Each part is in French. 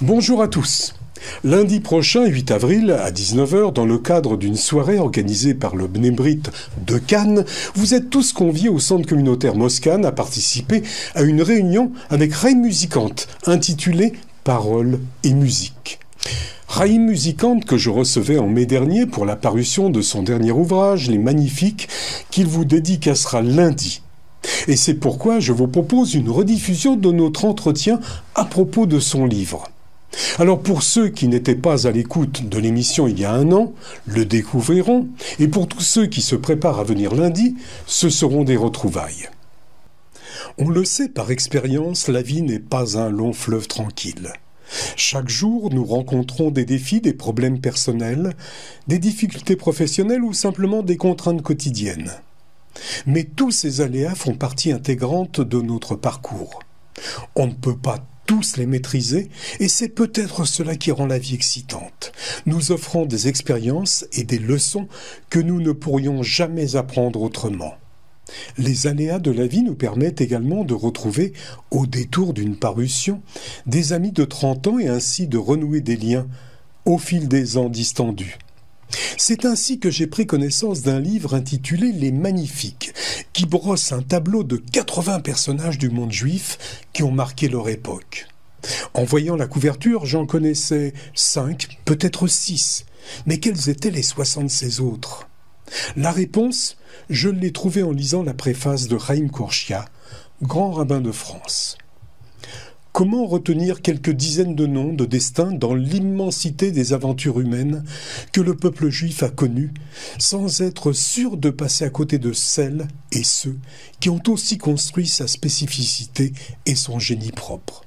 Bonjour à tous. Lundi prochain, 8 avril, à 19 h, dans le cadre d'une soirée organisée par le Bnei Brit de Cannes, vous êtes tous conviés au centre communautaire Moscane à participer à une réunion avec Chaim Musicante, intitulée « Paroles et musique ». Chaim Musicante, que je recevais en mai dernier pour la parution de son dernier ouvrage, Les Magnifiques, qu'il vous dédicacera lundi. Et c'est pourquoi je vous propose une rediffusion de notre entretien à propos de son livre. Alors pour ceux qui n'étaient pas à l'écoute de l'émission il y a un an, le découvriront, et pour tous ceux qui se préparent à venir lundi, ce seront des retrouvailles. On le sait par expérience, la vie n'est pas un long fleuve tranquille. Chaque jour, nous rencontrons des défis, des problèmes personnels, des difficultés professionnelles ou simplement des contraintes quotidiennes. Mais tous ces aléas font partie intégrante de notre parcours. On ne peut pas tous les maîtriser, et c'est peut-être cela qui rend la vie excitante, nous offrant des expériences et des leçons que nous ne pourrions jamais apprendre autrement. Les aléas de la vie nous permettent également de retrouver, au détour d'une parution, des amis de 30 ans et ainsi de renouer des liens au fil des ans distendus. C'est ainsi que j'ai pris connaissance d'un livre intitulé « Les Magnifiques » qui brosse un tableau de 80 personnages du monde juif qui ont marqué leur époque. En voyant la couverture, j'en connaissais 5, peut-être 6. Mais quels étaient les 76 autres ? La réponse, je l'ai trouvée en lisant la préface de Chaim Kourchia, grand rabbin de France. Comment retenir quelques dizaines de noms, de destins dans l'immensité des aventures humaines que le peuple juif a connues, sans être sûr de passer à côté de celles et ceux qui ont aussi construit sa spécificité et son génie propre.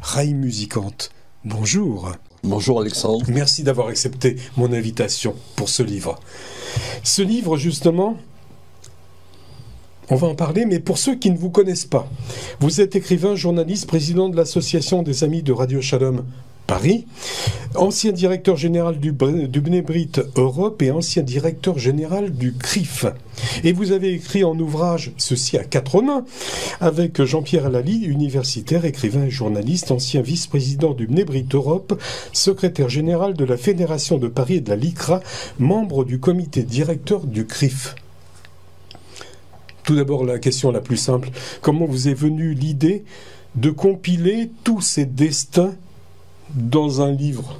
Chaim Musicante, bonjour. Bonjour Alexandre. Merci d'avoir accepté mon invitation pour ce livre. Ce livre, justement, on va en parler, mais pour ceux qui ne vous connaissent pas, vous êtes écrivain, journaliste, président de l'Association des Amis de Radio Shalom Paris, ancien directeur général du Bnei Brit Europe et ancien directeur général du CRIF. Et vous avez écrit en ouvrage, ceci à 4 mains, avec Jean-Pierre Alali, universitaire, écrivain et journaliste, ancien vice-président du Bnei Brit Europe, secrétaire général de la Fédération de Paris et de la LICRA, membre du comité directeur du CRIF. Tout d'abord, la question la plus simple. Comment vous est venue l'idée de compiler tous ces destins dans un livre ?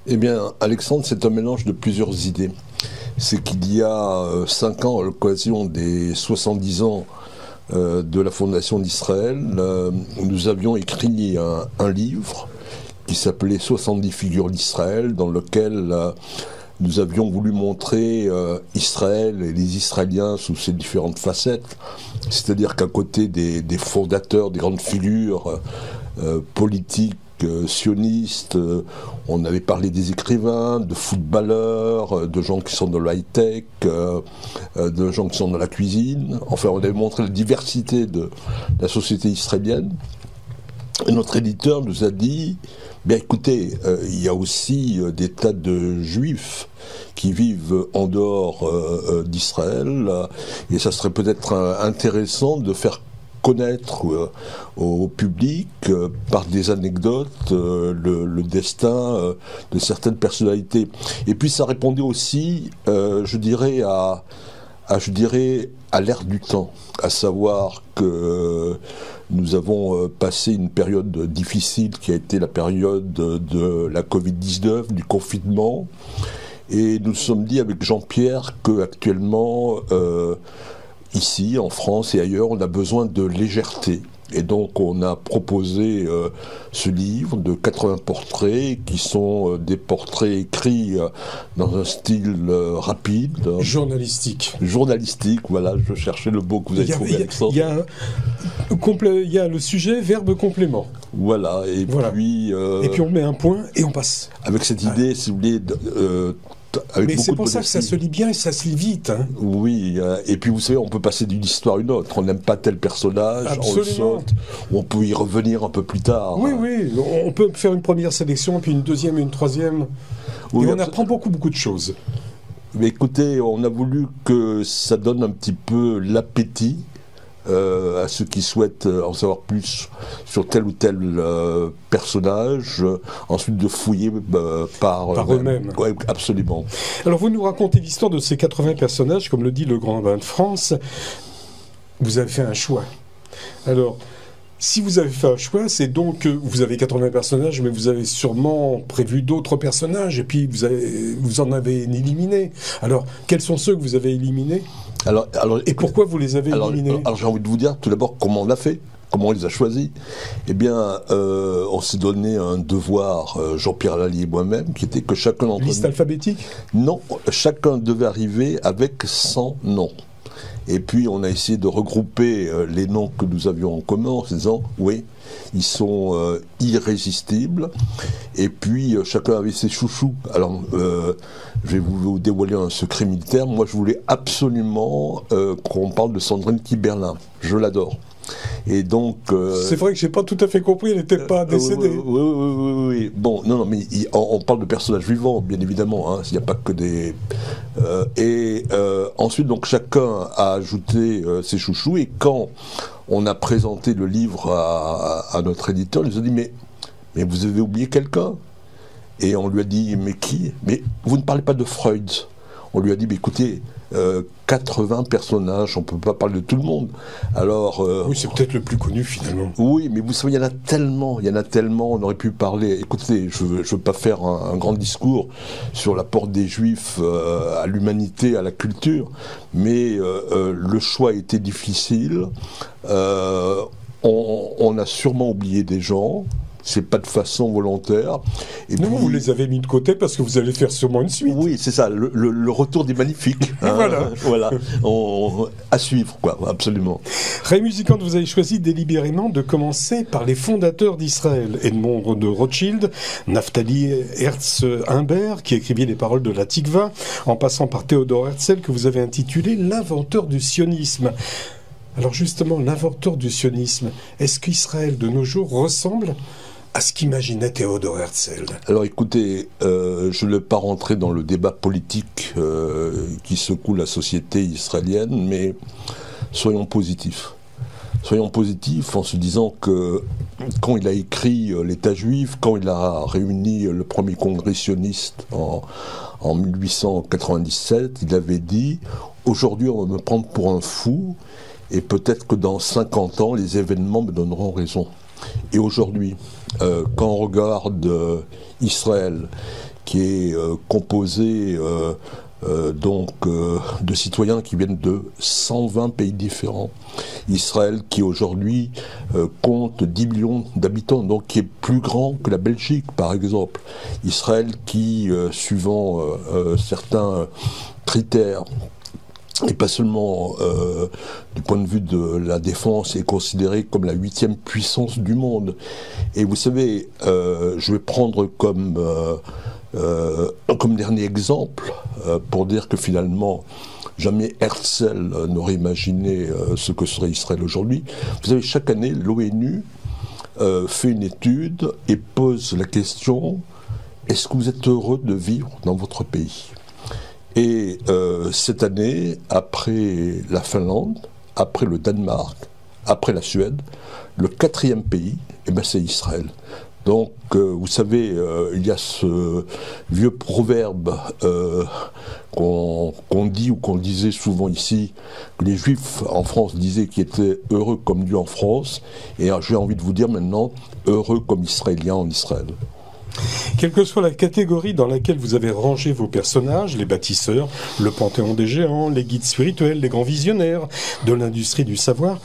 Eh bien, Alexandre, c'est un mélange de plusieurs idées. C'est qu'il y a 5 ans, à l'occasion des 70 ans de la fondation d'Israël, nous avions écrit un livre qui s'appelait « 70 figures d'Israël », dans lequel nous avions voulu montrer Israël et les Israéliens sous ses différentes facettes, c'est-à-dire qu'à côté des fondateurs, des grandes figures politiques, sionistes, on avait parlé des écrivains, de footballeurs, de gens qui sont dans le high-tech, de gens qui sont dans la cuisine. Enfin, on avait montré la diversité de la société israélienne. Et notre éditeur nous a dit, bien écoutez, il y a aussi des tas de juifs qui vivent en dehors d'Israël, et ça serait peut-être intéressant de faire connaître au public par des anecdotes le destin de certaines personnalités. Et puis ça répondait aussi, je dirais, à l'ère du temps, à savoir que nous avons passé une période difficile qui a été la période de la Covid-19, du confinement, et nous nous sommes dit avec Jean-Pierre qu'actuellement, ici, en France et ailleurs, on a besoin de légèreté. Et donc on a proposé ce livre de 80 portraits qui sont des portraits écrits dans un style rapide. Journalistique. Journalistique, voilà, je cherchais le mot que vous avez trouvé, Alexandre. Il y a le sujet, verbe, complément. Voilà, et voilà. Puis... et puis on met un point et on passe. Avec cette idée, si vous voulez... mais c'est pour ça que ça se lit bien et ça se lit vite. Hein. Oui, et puis vous savez, on peut passer d'une histoire à une autre. On n'aime pas tel personnage, absolument. On le saute, ou on peut y revenir un peu plus tard. Oui, oui, on peut faire une première sélection, puis une deuxième et une troisième. Oui, et on apprend beaucoup de choses. Mais écoutez, on a voulu que ça donne un petit peu l'appétit à ceux qui souhaitent en savoir plus sur tel ou tel personnage, ensuite de fouiller par eux-mêmes. Ouais, absolument. Alors vous nous racontez l'histoire de ces 80 personnages, comme le dit le Grand Bain de France. Vous avez fait un choix. Alors, si vous avez fait un choix, c'est donc que vous avez 80 personnages, mais vous avez sûrement prévu d'autres personnages, et puis vous en avez éliminé. Alors, quels sont ceux que vous avez éliminés ? Et pourquoi vous les avez éliminés ? Alors, j'ai envie de vous dire tout d'abord comment on l'a fait. Comment on les a choisis ? Eh bien, on s'est donné un devoir, Jean-Pierre Lallier et moi-même, qui était que chacun d'entre nous... Liste alphabétique ? Non, chacun devait arriver avec 100 noms. Et puis on a essayé de regrouper les noms que nous avions en commun en se disant, oui, ils sont irrésistibles. Et puis chacun avait ses chouchous. Alors, je vais vous dévoiler un secret militaire. Moi, je voulais absolument qu'on parle de Sandrine Kiberlin. Je l'adore. Et donc, c'est vrai que j'ai pas tout à fait compris, elle n'était pas décédée. Oui. Bon, non, mais on parle de personnages vivants, bien évidemment. Hein, il n'y a pas que des. Ensuite, donc chacun a ajouté ses chouchous. Et quand on a présenté le livre à notre éditeur, il nous a dit mais vous avez oublié quelqu'un. Et on lui a dit mais qui ? Mais vous ne parlez pas de Freud. On lui a dit mais écoutez. 80 personnages, on ne peut pas parler de tout le monde. Alors, oui, c'est peut-être le plus connu finalement. Oui, mais vous savez, il y en a tellement, on aurait pu parler. Écoutez, je ne veux pas faire un grand discours sur l'apport des Juifs à l'humanité, à la culture, mais le choix a été difficile. On a sûrement oublié des gens. C'est pas de façon volontaire. Et non, puis, vous les avez mis de côté parce que vous allez faire sûrement une suite. Oui, c'est ça, le retour des magnifiques. Hein, voilà. À suivre, quoi, absolument. Ray Musicante, vous avez choisi délibérément de commencer par les fondateurs d'Israël. Edmond de Rothschild, Naftali Herz Humbert, qui écrivit les paroles de la Tikva, en passant par Théodore Herzl, que vous avez intitulé l'inventeur du sionisme. Alors justement, l'inventeur du sionisme, est-ce qu'Israël de nos jours ressemble à ce qu'imaginait Théodore Herzl? Alors écoutez, je ne vais pas rentrer dans le débat politique qui secoue la société israélienne, mais soyons positifs. Soyons positifs en se disant que quand il a écrit l'État juif, quand il a réuni le premier congrès sioniste en 1897, il avait dit « Aujourd'hui, on va me prendre pour un fou, et peut-être que dans 50 ans, les événements me donneront raison. » Et aujourd'hui, quand on regarde Israël, qui est composé de citoyens qui viennent de 120 pays différents, Israël qui aujourd'hui compte 10 millions d'habitants, donc qui est plus grand que la Belgique par exemple, Israël qui, suivant certains critères, et pas seulement du point de vue de la défense, est considéré comme la 8e puissance du monde. Et vous savez, je vais prendre comme dernier exemple, pour dire que finalement, jamais Herzl n'aurait imaginé ce que serait Israël aujourd'hui. Vous savez, chaque année, l'ONU fait une étude et pose la question, est-ce que vous êtes heureux de vivre dans votre pays ? Et cette année, après la Finlande, après le Danemark, après la Suède, le 4e pays, c'est Israël. Donc, vous savez, il y a ce vieux proverbe qu'on dit ou qu'on disait souvent ici, que les Juifs en France disaient qu'ils étaient heureux comme Dieu en France, et j'ai envie de vous dire maintenant, heureux comme Israéliens en Israël. Quelle que soit la catégorie dans laquelle vous avez rangé vos personnages, les bâtisseurs, le panthéon des géants, les guides spirituels, les grands visionnaires de l'industrie du savoir,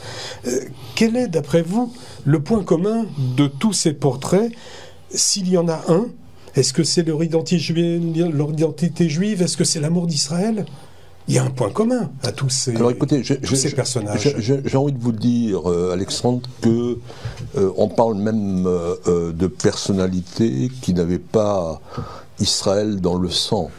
quel est, d'après vous, le point commun de tous ces portraits, s'il y en a un? Est-ce que c'est leur identité juive? Est-ce que c'est l'amour d'Israël? Il y a un point commun à tous ces, ces personnages. J'ai envie de vous dire, Alexandre, que on parle même de personnalités qui n'avaient pas Israël dans le sang,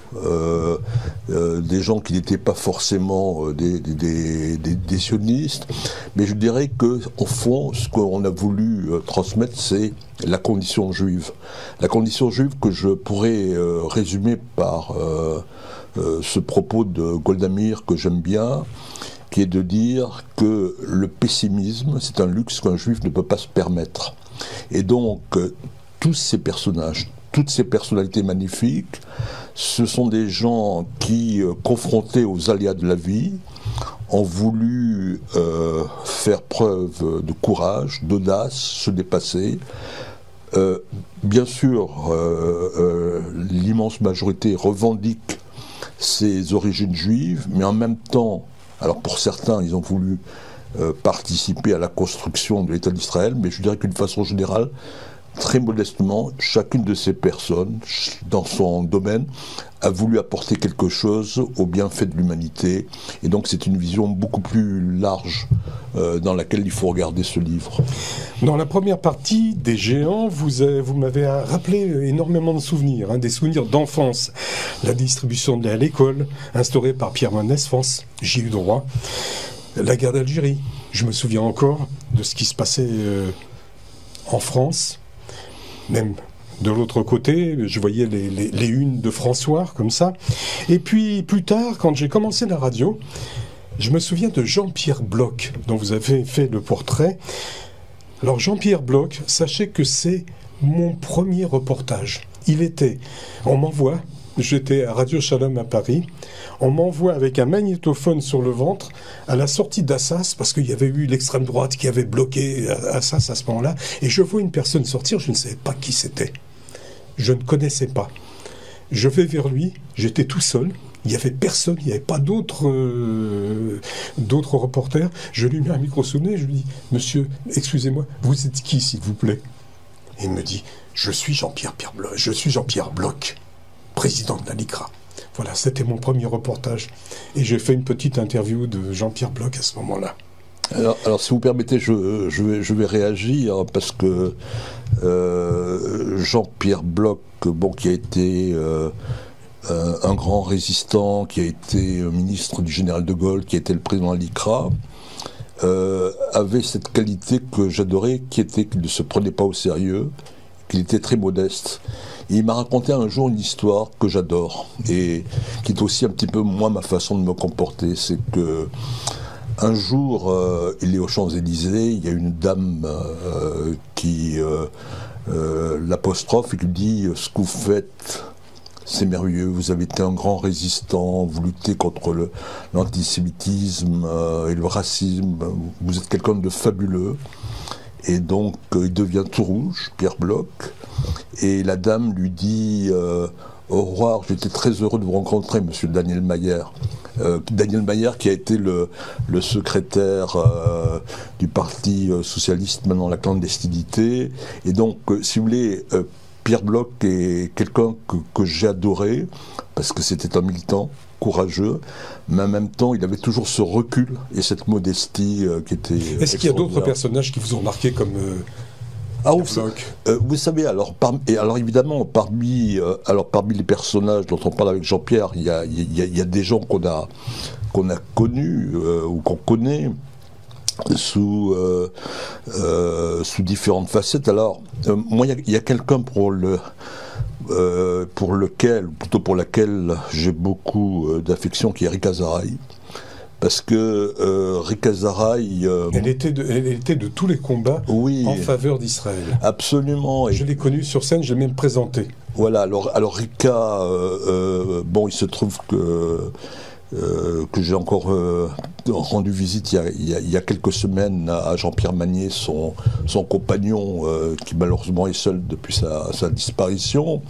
des gens qui n'étaient pas forcément des sionistes, mais je dirais que au fond, ce qu'on a voulu transmettre, c'est la condition juive. La condition juive que je pourrais résumer par ce propos de Golda Meir que j'aime bien. qui est de dire que le pessimisme, c'est un luxe qu'un juif ne peut pas se permettre. Et donc, tous ces personnages, toutes ces personnalités magnifiques, ce sont des gens qui, confrontés aux aléas de la vie, ont voulu faire preuve de courage, d'audace, se dépasser. Bien sûr, l'immense majorité revendique ses origines juives, mais en même temps, alors pour certains, ils ont voulu participer à la construction de l'État d'Israël, mais je dirais qu'une façon générale, très modestement, chacune de ces personnes, dans son domaine, a voulu apporter quelque chose au bienfait de l'humanité. Et donc c'est une vision beaucoup plus large dans laquelle il faut regarder ce livre. Dans la première partie des Géants, vous m'avez rappelé énormément de souvenirs, des souvenirs d'enfance. La distribution de lait à l'école, instaurée par Pierre Mendès France, j'y ai eu droit. La guerre d'Algérie, je me souviens encore de ce qui se passait en France. Même de l'autre côté, je voyais les unes de François, comme ça. Et puis, plus tard, quand j'ai commencé la radio, je me souviens de Jean-Pierre Bloch, dont vous avez fait le portrait. Alors, Jean-Pierre Bloch, sachez que c'est mon premier reportage. On m'envoie, j'étais à Radio Shalom à Paris, on m'envoie avec un magnétophone sur le ventre à la sortie d'Assas, parce qu'il y avait eu l'extrême droite qui avait bloqué Assas à ce moment-là, et je vois une personne sortir, je ne savais pas qui c'était. Je ne connaissais pas. Je vais vers lui, j'étais tout seul, il n'y avait personne, il n'y avait pas d'autres reporters. Je lui mets un micro sous le nez, je lui dis « Monsieur, excusez-moi, vous êtes qui, s'il vous plaît ?» Et il me dit « Je suis Jean-Pierre Bloch, président de la LICRA. » Voilà, c'était mon premier reportage. Et j'ai fait une petite interview de Jean-Pierre Bloch à ce moment-là. Alors, si vous permettez, je vais réagir parce que Jean-Pierre Bloch, qui a été un grand résistant, qui a été ministre du général de Gaulle, qui a été le président de l'ICRA, avait cette qualité que j'adorais, qui était qu'il ne se prenait pas au sérieux, qu'il était très modeste. Et il m'a raconté un jour une histoire que j'adore et qui est aussi un petit peu moi ma façon de me comporter. C'est que un jour, il est aux Champs-Élysées, il y a une dame qui l'apostrophe et lui dit « Ce que vous faites, c'est merveilleux, vous avez été un grand résistant, vous luttez contre l'antisémitisme et le racisme, vous êtes quelqu'un de fabuleux. » Et donc, il devient tout rouge, Pierre Bloch, et la dame lui dit au revoir, j'étais très heureux de vous rencontrer, monsieur Daniel Mayer. Daniel Mayer qui a été le secrétaire du Parti socialiste, maintenant la clandestinité. Et donc, si vous voulez, Pierre Bloch est quelqu'un que j'ai adoré, parce que c'était un militant courageux, mais en même temps, il avait toujours ce recul et cette modestie qui était... Est-ce qu'il y a d'autres personnages qui vous ont marqué comme vous savez, alors évidemment, parmi les personnages dont on parle avec Jean-Pierre, il y a des gens qu'on a connus ou qu'on connaît sous différentes facettes. Alors, moi, il y a quelqu'un pour laquelle j'ai beaucoup d'affection, qui est Rika Zaraï. Parce que Rika Zaraï... Elle était de tous les combats en faveur d'Israël. Absolument. Je l'ai connue sur scène, je l'ai même présentée. Voilà, alors Rika, il se trouve que j'ai encore rendu visite il y a quelques semaines à Jean-Pierre Magnier, son compagnon, qui malheureusement est seul depuis sa disparition.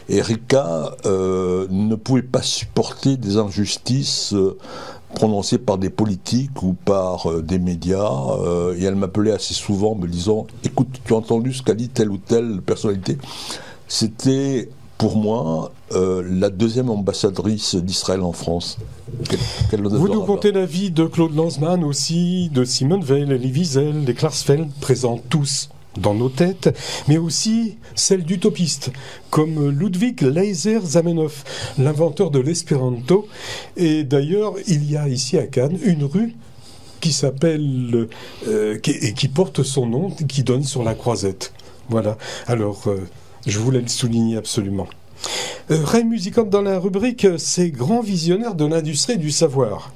Et Rika ne pouvait pas supporter des injustices prononcées par des politiques ou par des médias, et elle m'appelait assez souvent me disant « Écoute, tu as entendu ce qu'a dit telle ou telle personnalité ?» C'était pour moi la deuxième ambassadrice d'Israël en France. Vous nous contez la vie de Claude Lanzmann aussi, de Simone Veil, Elie Wiesel, les Klarsfeld, présents tous dans nos têtes, mais aussi celle d'utopistes, comme Ludwig Leiser Zamenhof, l'inventeur de l'espéranto. Et d'ailleurs, il y a ici à Cannes une rue qui s'appelle, et qui porte son nom, qui donne sur la Croisette. Voilà. Alors, je voulais le souligner absolument. Ray Musicante dans la rubrique « Ces grands visionnaires de l'industrie du savoir ».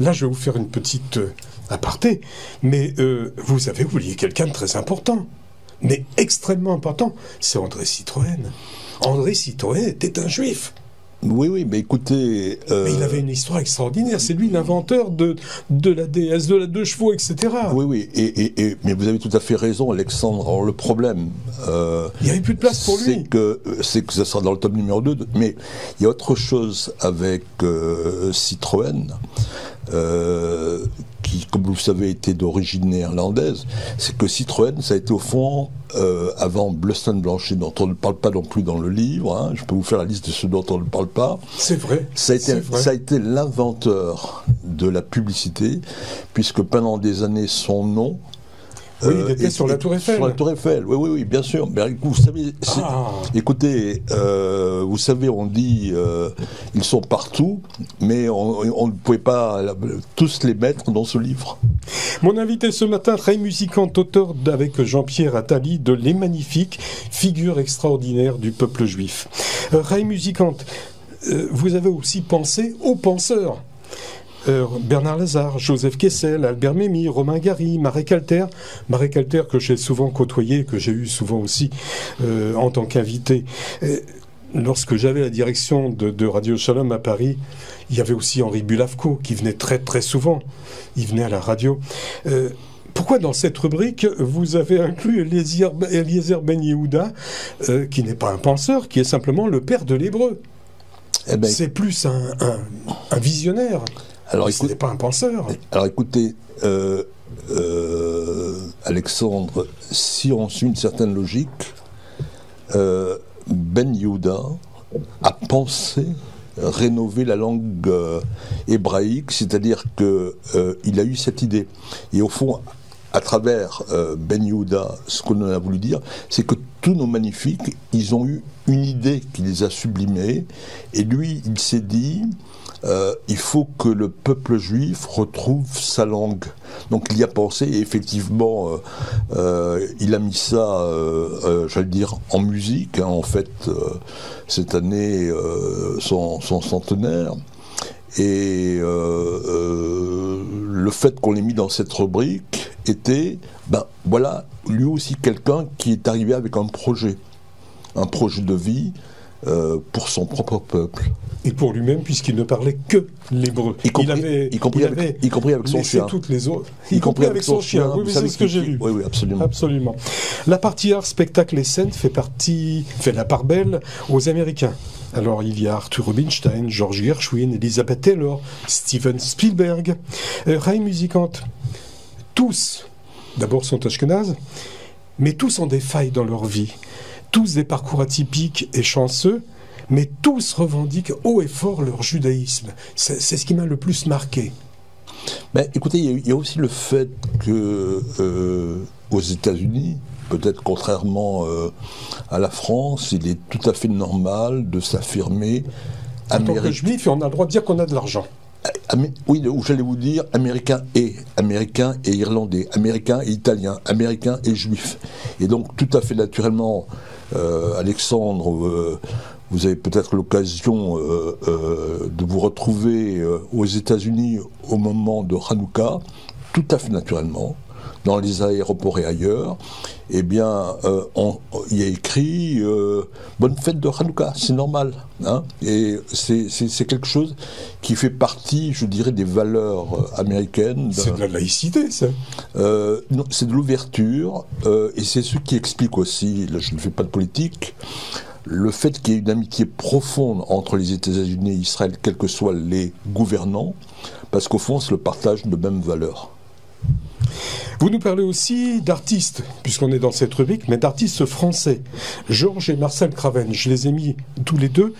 là je vais vous faire une petite aparté, mais vous avez oublié quelqu'un de très important, mais extrêmement important, c'est André Citroën. André Citroën était un juif. Oui, mais écoutez... Mais il avait une histoire extraordinaire. C'est lui l'inventeur de la DS, de la 2 chevaux, etc. Oui, mais vous avez tout à fait raison, Alexandre. Alors, le problème... il n'y avait plus de place pour lui. C'est que ça sera dans le tome numéro 2. Mais il y a autre chose avec Citroën, qui, comme vous le savez, était d'origine néerlandaise. C'est que Citroën, ça a été au fond... avant Bleustein Blanchet, dont on ne parle pas non plus dans le livre, hein, je peux vous faire la liste de ceux dont on ne parle pas. C'est vrai. Ça a été l'inventeur de la publicité, puisque pendant des années, son nom... Oui, il était sur la Tour Eiffel. Sur la Tour Eiffel, oui, bien sûr. Mais vous savez, écoutez, vous savez, on dit ils sont partout, mais on ne pouvait pas tous les mettre dans ce livre. Mon invité ce matin, Ray Musicante, auteur avec Jean-Pierre Attali de Les Magnifiques, figure extraordinaire du peuple juif. Ray Musicante, vous avez aussi pensé aux penseurs. Bernard Lazare, Joseph Kessel, Albert Memmi, Romain Gary, Marek Alter que j'ai souvent côtoyé, que j'ai eu souvent aussi en tant qu'invité. Lorsque j'avais la direction de Radio Shalom à Paris, il y avait aussi Henri Bulavko qui venait très très souvent. Il venait à la radio. Pourquoi dans cette rubrique, vous avez inclus Eliezer Ben Yehuda, qui n'est pas un penseur, qui est simplement le père de l'hébreu? C'est plus un visionnaire. Alors, ce n'est pas un penseur. Alors écoutez, Alexandre, si on suit une certaine logique, Ben Yehuda a pensé rénover la langue hébraïque, c'est-à-dire qu'il a eu cette idée. Et au fond, à travers Ben Yehuda, ce qu'on a voulu dire, c'est que tous nos magnifiques, ils ont eu une idée qui les a sublimés, et lui, il s'est dit... il faut que le peuple juif retrouve sa langue. Donc il y a pensé, et effectivement, il a mis ça, j'allais dire, en musique, hein, en fait, cette année, son centenaire. Et le fait qu'on l'ait mis dans cette rubrique était, voilà, lui aussi quelqu'un qui est arrivé avec un projet de vie, pour son propre peuple. Et pour lui-même, puisqu'il ne parlait que l'hébreu. Y compris avec son chien. Toutes les autres. Y compris avec son chien. Oui, c'est ce que j'ai lu. Oui, absolument. La partie art, spectacle et scène fait la part belle aux Américains. Alors, il y a Arthur Rubinstein, George Gershwin, Elizabeth Taylor, Steven Spielberg, Ray Musicante. Tous, d'abord, sont ashkénazes, mais tous ont des failles dans leur vie. Tous des parcours atypiques et chanceux, mais tous revendiquent haut et fort leur judaïsme. C'est ce qui m'a le plus marqué. Mais écoutez, il y a aussi le fait que aux États-Unis, peut-être contrairement à la France, il est tout à fait normal de s'affirmer en tant que juif, on a le droit de dire qu'on a de l'argent. Oui, j'allais vous dire américain et irlandais, américain et italien, américain et juif. Et donc tout à fait naturellement, Alexandre, vous avez peut-être l'occasion de vous retrouver aux États-Unis au moment de Hanouka, tout à fait naturellement, dans les aéroports et ailleurs, eh bien, il y a écrit bonne fête de Hanouka, c'est normal, hein, et c'est quelque chose qui fait partie, je dirais, des valeurs américaines. C'est de la laïcité, ça. Non, c'est de l'ouverture, et c'est ce qui explique aussi, là je ne fais pas de politique, le fait qu'il y ait une amitié profonde entre les États-Unis et Israël, quels que soient les gouvernants, parce qu'au fond, c'est le partage de mêmes valeurs. Vous nous parlez aussi d'artistes, puisqu'on est dans cette rubrique, mais d'artistes français. Georges et Marcel Craven, je les ai mis tous les deux.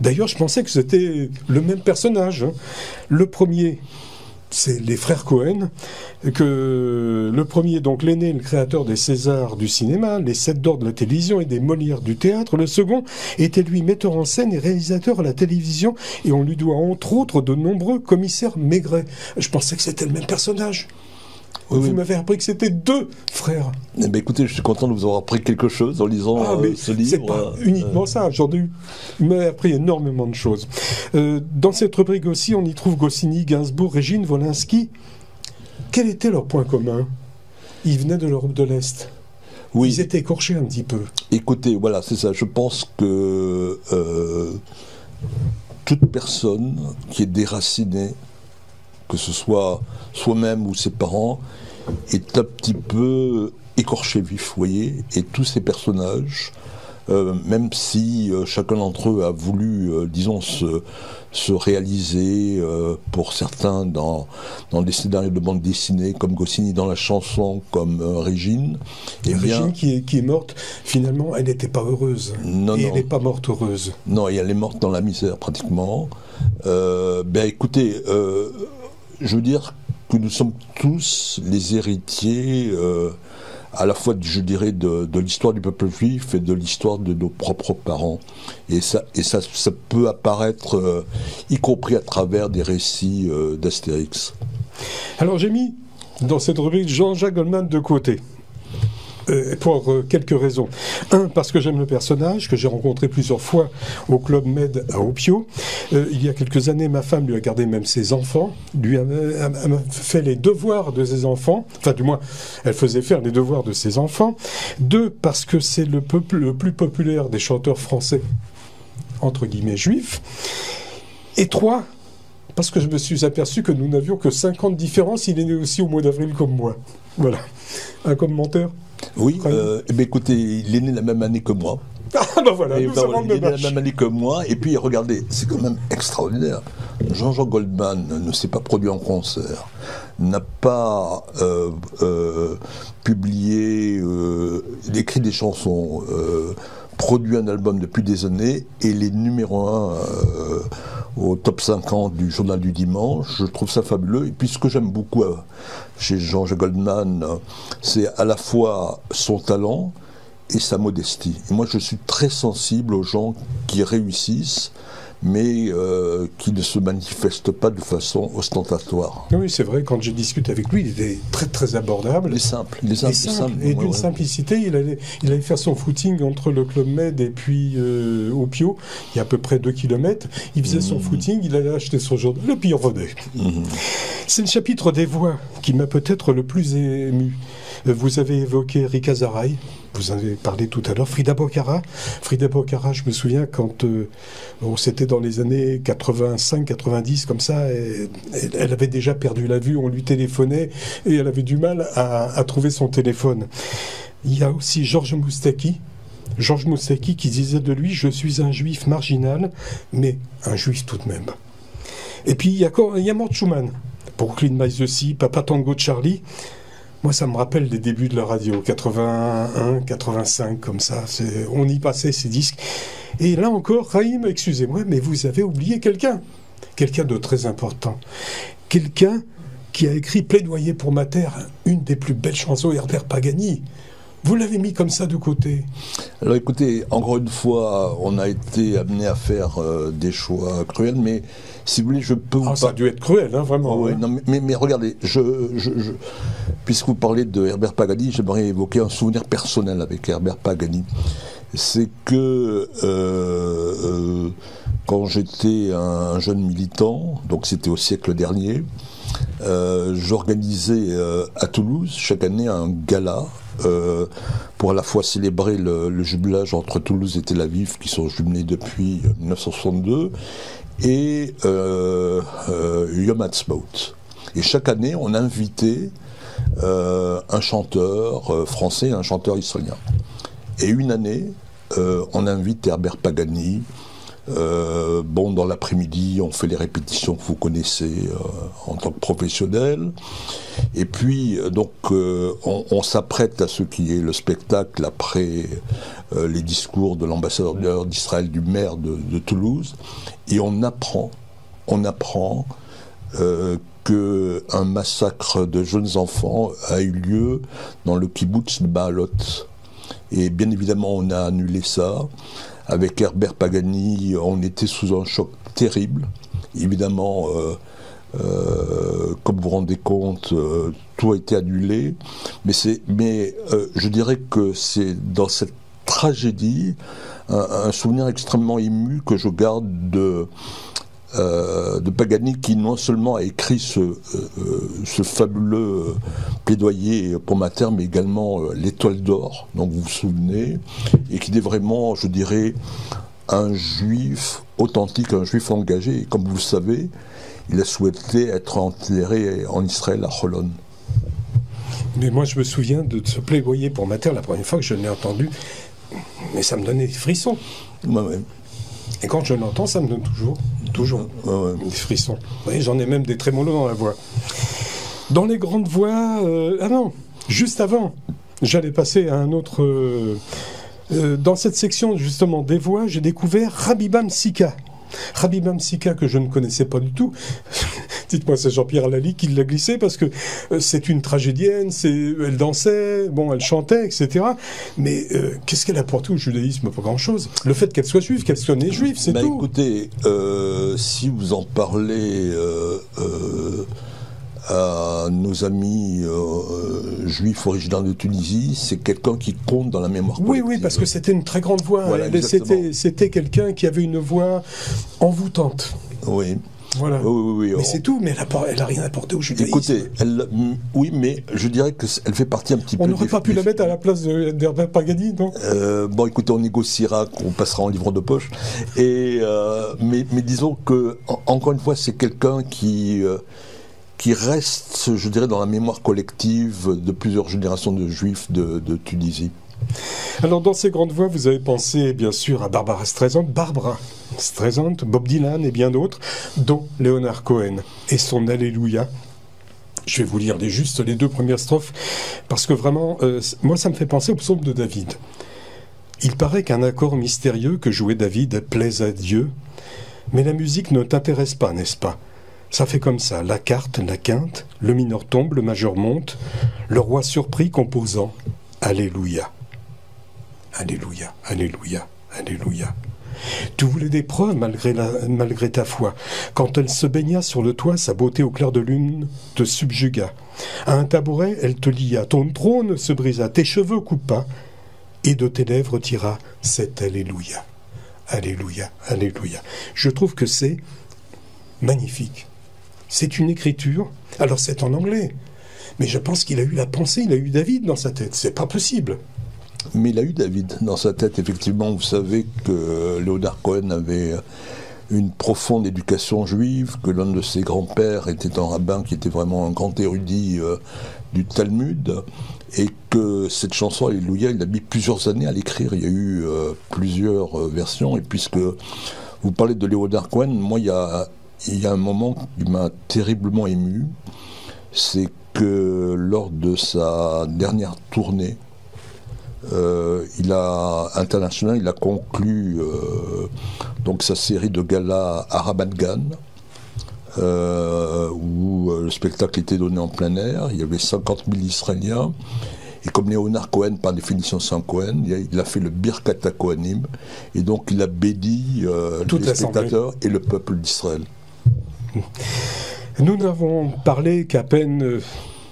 D'ailleurs, je pensais que c'était le même personnage. Le premier, c'est les frères Cohen, le premier, donc l'aîné, le créateur des Césars du cinéma, les 7 d'or de la télévision et des Molières du théâtre. Le second était lui metteur en scène et réalisateur à la télévision, et on lui doit entre autres de nombreux commissaires Maigret. Je pensais que c'était le même personnage. Vous m'avez appris que c'était 2 frères. Eh bien, écoutez, je suis content de vous avoir appris quelque chose en lisant ce livre. C'est pas uniquement ça. Vous m'avez appris énormément de choses. Dans cette rubrique aussi, on y trouve Goscinny, Gainsbourg, Régine, Wolinski. Quel était leur point commun? Ils venaient de l'Europe de l'Est. Oui. Ils étaient écorchés un petit peu. Écoutez, voilà, c'est ça. Je pense que toute personne qui est déracinée, que ce soit soi-même ou ses parents, est un petit peu écorché vif, vous voyez. Et tous ces personnages, même si chacun d'entre eux a voulu, disons, se réaliser, pour certains, dans des scénarios de bande dessinée, comme Goscinny dans la chanson, comme Régine. Et Régine qui est morte, finalement, elle n'était pas heureuse. Non. Elle n'est pas morte heureuse. Non, et elle est morte dans la misère, pratiquement. Écoutez, je veux dire que nous sommes tous les héritiers, à la fois, je dirais, de l'histoire du peuple juif et de l'histoire de nos propres parents. Et ça peut apparaître, y compris à travers des récits d'Astérix. Alors j'ai mis dans cette rubrique Jean-Jacques Goldman de côté. Pour quelques raisons. Un, parce que j'aime le personnage, que j'ai rencontré plusieurs fois au Club Med à Opio. Il y a quelques années, ma femme lui a gardé même ses enfants, lui a fait les devoirs de ses enfants, enfin du moins, elle faisait faire les devoirs de ses enfants. 2, parce que c'est le plus populaire des chanteurs français, entre guillemets juifs. Et 3, parce que je me suis aperçu que nous n'avions que 50 différences, il est né aussi au mois d'avril comme moi. Voilà. Un commentaire? Oui, écoutez, il est né la même année que moi. Ah voilà, il est né la même année que moi, et puis regardez, c'est quand même extraordinaire. Jean-Jacques Goldman ne s'est pas produit en concert, n'a pas publié, écrit des chansons, produit un album depuis des années, et il est numéro 1 au top 50 du journal du dimanche. Je trouve ça fabuleux. Et puis ce que j'aime beaucoup chez Jean-Jacques Goldman, c'est à la fois son talent et sa modestie. Et moi je suis très sensible aux gens qui réussissent, mais qui ne se manifestent pas de façon ostentatoire. Oui, c'est vrai, quand je discute avec lui, il était très très abordable. Il est simple. Et d'une simplicité, il allait faire son footing entre le Club Med et puis Opio, il y a à peu près 2 kilomètres. Il faisait son footing, il allait acheter son journal, le pire revenait. C'est le chapitre des voix qui m'a peut-être le plus ému. Vous avez évoqué Rika Zaraï, vous en avez parlé tout à l'heure, Frida Bocara. Frida Bocara, je me souviens quand c'était dans les années 85-90, comme ça, elle avait déjà perdu la vue, on lui téléphonait et elle avait du mal à trouver son téléphone. Il y a aussi Georges Moustaki qui disait de lui « Je suis un juif marginal, mais un juif tout de même ». Et puis il y a Mort Schumann, Brooklyn by the Sea, Papa Tango Charlie. Moi, ça me rappelle les débuts de la radio, 81, 85, comme ça. On y passait ces disques. Et là encore, Raïm, excusez-moi, mais vous avez oublié quelqu'un de très important. Quelqu'un qui a écrit Plaidoyer pour ma terre, une des plus belles chansons, Herbert Pagani. Vous l'avez mis comme ça de côté. Alors écoutez, encore une fois, on a été amené à faire des choix cruels, mais si vous voulez, je peux vous... ça a dû être cruel, hein, vraiment. Oui, non, mais regardez, puisque vous parlez de Herbert Pagani, j'aimerais évoquer un souvenir personnel avec Herbert Pagani. C'est que quand j'étais un jeune militant, donc c'était au siècle dernier, j'organisais à Toulouse chaque année un gala pour à la fois célébrer le jumelage entre Toulouse et Tel Aviv, qui sont jumelés depuis 1962, et Yom Ha'atzmaut. Et chaque année, on invitait un chanteur français et un chanteur israélien. Et une année, on invite Herbert Pagani. Dans l'après-midi, on fait les répétitions que vous connaissez en tant que professionnel. Et puis, on s'apprête à ce qui est le spectacle après les discours de l'ambassadeur d'Israël, du maire de Toulouse. Et on apprend qu'un massacre de jeunes enfants a eu lieu dans le kibbutz de Baalot. Et bien évidemment, on a annulé ça. Avec Herbert Pagani, on était sous un choc terrible. Évidemment, Comme vous vous rendez compte, tout a été annulé. Mais je dirais que c'est dans cette tragédie un souvenir extrêmement ému que je garde de Paganini, qui non seulement a écrit ce fabuleux plaidoyer pour Mater, mais également l'Étoile d'Or, dont vous vous souvenez, et qui est vraiment, je dirais, un juif authentique, un juif engagé. Et comme vous le savez, il a souhaité être enterré en Israël, à Holon. Mais moi, je me souviens de ce plaidoyer pour Mater, la première fois que je l'ai entendu, mais ça me donnait des frissons. Ouais. Et quand je l'entends, ça me donne toujours des frissons. Vous voyez, j'en ai même des trémolos dans la voix. Dans les grandes voix... juste avant, j'allais passer à un autre... dans cette section, justement, des voix, j'ai découvert Rabibam Sika. Rabibam Sika, que je ne connaissais pas du tout. Dites-moi, c'est Jean-Pierre Lally qui l'a glissé, parce que c'est une tragédienne, elle dansait, elle chantait, etc. Mais qu'est-ce qu'elle apportait au judaïsme? Pas grand-chose. Le fait qu'elle soit juive, qu'elle soit née juive, c'est tout. Écoutez, si vous en parlez à nos amis juifs originaires de Tunisie, c'est quelqu'un qui compte dans la mémoire collective. Oui, parce que c'était une très grande voix. Voilà, c'était quelqu'un qui avait une voix envoûtante. Oui. Voilà. Oui. Mais c'est tout, mais elle n'a rien apporté au judaïsme. Écoutez, oui, mais je dirais qu'elle fait partie un petit peu... On n'aurait pas pu la mettre à la place d'Herbert Paganini, non? Écoutez, on négociera, on passera en livre de poche. Mais disons que, encore une fois, c'est quelqu'un qui reste, je dirais, dans la mémoire collective de plusieurs générations de juifs de Tunisie. Alors, dans ces grandes voix, vous avez pensé, bien sûr, à Barbara Streisand, Bob Dylan et bien d'autres, dont Leonard Cohen et son Alléluia. Je vais vous lire juste les 2 premières strophes, parce que vraiment, moi, ça me fait penser au psaume de David. Il paraît qu'un accord mystérieux que jouait David plaise à Dieu, mais la musique ne t'intéresse pas, n'est-ce pas? Ça fait comme ça, la quarte, la quinte, le mineur tombe, le majeur monte, le roi surpris composant Alléluia. Alléluia, Alléluia, Alléluia. Tu voulais des preuves malgré ta foi. Quand elle se baigna sur le toit, sa beauté au clair de lune te subjuga. À un tabouret, elle te lia, ton trône se brisa, tes cheveux coupa, et de tes lèvres tira cet Alléluia. Alléluia, Alléluia. Je trouve que c'est magnifique. C'est une écriture, alors c'est en anglais, mais je pense qu'il a eu la pensée, il a eu David dans sa tête, c'est pas possible. Mais il a eu David dans sa tête, effectivement. Vous savez que Leonard Cohen avait une profonde éducation juive, que l'un de ses grands-pères était un rabbin qui était vraiment un grand érudit du Talmud, et que cette chanson Alléluia, il a mis plusieurs années à l'écrire. Il y a eu plusieurs versions, et puisque vous parlez de Leonard Cohen, moi il y a un moment qui m'a terriblement ému, c'est que lors de sa dernière tournée international, il a conclu donc sa série de galas à Ramat Gan, où le spectacle était donné en plein air. Il y avait 50 000 Israéliens. Et comme Leonard Cohen, par définition c'est un Cohen, il a fait le Birkat HaKohanim, et donc il a béni les spectateurs et le peuple d'Israël. Nous n'avons parlé qu'à peine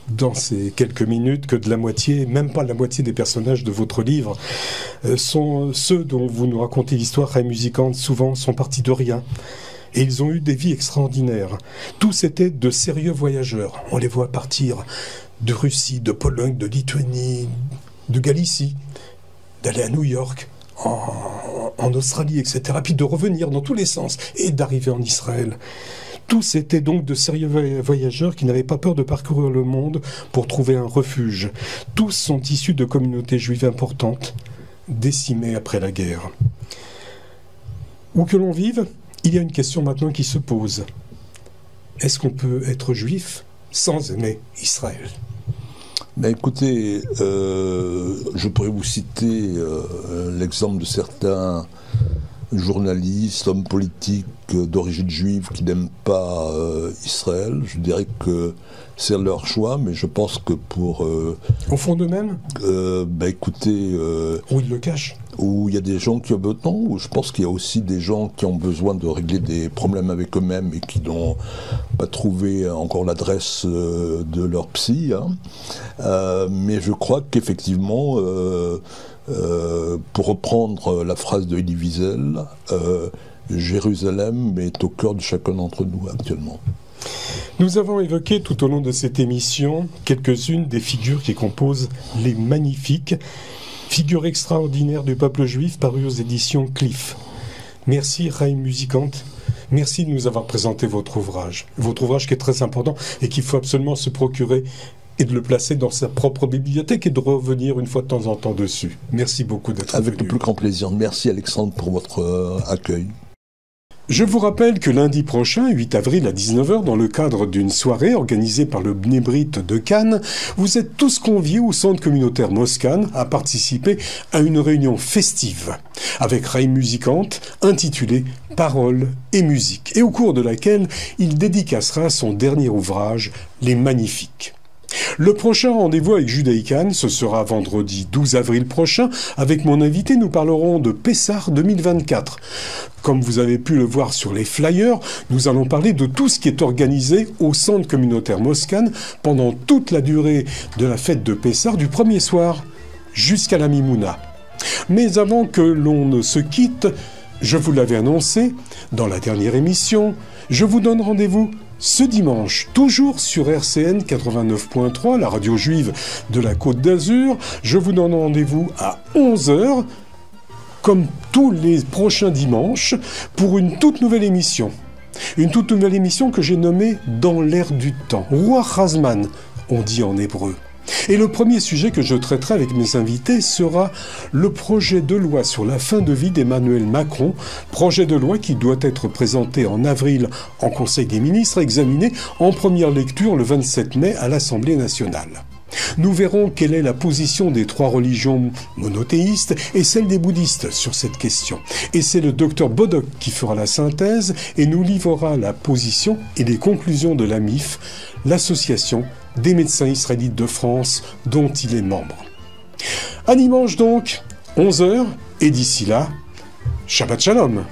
dans ces quelques minutes que de la moitié, même pas la moitié des personnages de votre livre sont ceux dont vous nous racontez l'histoire très musicante, souvent sont partis de rien. Et ils ont eu des vies extraordinaires. Tous étaient de sérieux voyageurs. On les voit partir de Russie, de Pologne, de Lituanie, de Galicie, d'aller à New York, en Australie, etc. Puis de revenir dans tous les sens et d'arriver en Israël. Tous étaient donc de sérieux voyageurs qui n'avaient pas peur de parcourir le monde pour trouver un refuge. Tous sont issus de communautés juives importantes, décimées après la guerre. Où que l'on vive, il y a une question maintenant qui se pose. Est-ce qu'on peut être juif sans aimer Israël ? Écoutez, je pourrais vous citer l'exemple de certains journalistes, hommes politiques d'origine juive qui n'aiment pas Israël. Je dirais que c'est leur choix, mais je pense que pour... Au fond d'eux-mêmes ? Écoutez... Ou ils le cachent ? où il y a des gens qui ont besoin, où je pense qu'il y a aussi des gens qui ont besoin de régler des problèmes avec eux-mêmes et qui n'ont pas trouvé encore l'adresse de leur psy. Hein. Mais je crois qu'effectivement, pour reprendre la phrase de Elie Wiesel, Jérusalem est au cœur de chacun d'entre nous actuellement. Nous avons évoqué tout au long de cette émission quelques-unes des figures qui composent les Magnifiques, figures extraordinaires du peuple juif parues aux éditions Cliff. Merci Chaim Musicant, merci de nous avoir présenté votre ouvrage qui est très important et qu'il faut absolument se procurer et de le placer dans sa propre bibliothèque et de revenir une fois de temps en temps dessus. Merci beaucoup d'être venu. Avec le plus grand plaisir. Merci Alexandre pour votre accueil. Je vous rappelle que lundi prochain, 8 avril à 19h, dans le cadre d'une soirée organisée par le Bnei Brit de Cannes, vous êtes tous conviés au centre communautaire Moscane à participer à une réunion festive avec Chaim Musicant intitulée « Paroles et musique » et au cours de laquelle il dédicacera son dernier ouvrage « Les Magnifiques ». Le prochain rendez-vous avec Judaïkan, ce sera vendredi 12 avril prochain. Avec mon invité, nous parlerons de Pessah 2024. Comme vous avez pu le voir sur les flyers, nous allons parler de tout ce qui est organisé au centre communautaire Moscane pendant toute la durée de la fête de Pessah, du premier soir jusqu'à la Mimouna. Mais avant que l'on ne se quitte, je vous l'avais annoncé dans la dernière émission, je vous donne rendez-vous ce dimanche, toujours sur RCN 89.3, la radio juive de la Côte d'Azur. Je vous donne rendez-vous à 11h, comme tous les prochains dimanches, pour une toute nouvelle émission. Une toute nouvelle émission que j'ai nommée « Dans l'air du temps ». Ruach Hazman, on dit en hébreu. Et le premier sujet que je traiterai avec mes invités sera le projet de loi sur la fin de vie d'Emmanuel Macron, projet de loi qui doit être présenté en avril en Conseil des ministres, examiné en première lecture le 27 mai à l'Assemblée nationale. Nous verrons quelle est la position des trois religions monothéistes et celle des bouddhistes sur cette question. Et c'est le docteur Bodok qui fera la synthèse et nous livrera la position et les conclusions de l'AMIF, l'association des médecins israélites de France dont il est membre. À dimanche donc, 11h, et d'ici là, Shabbat Shalom.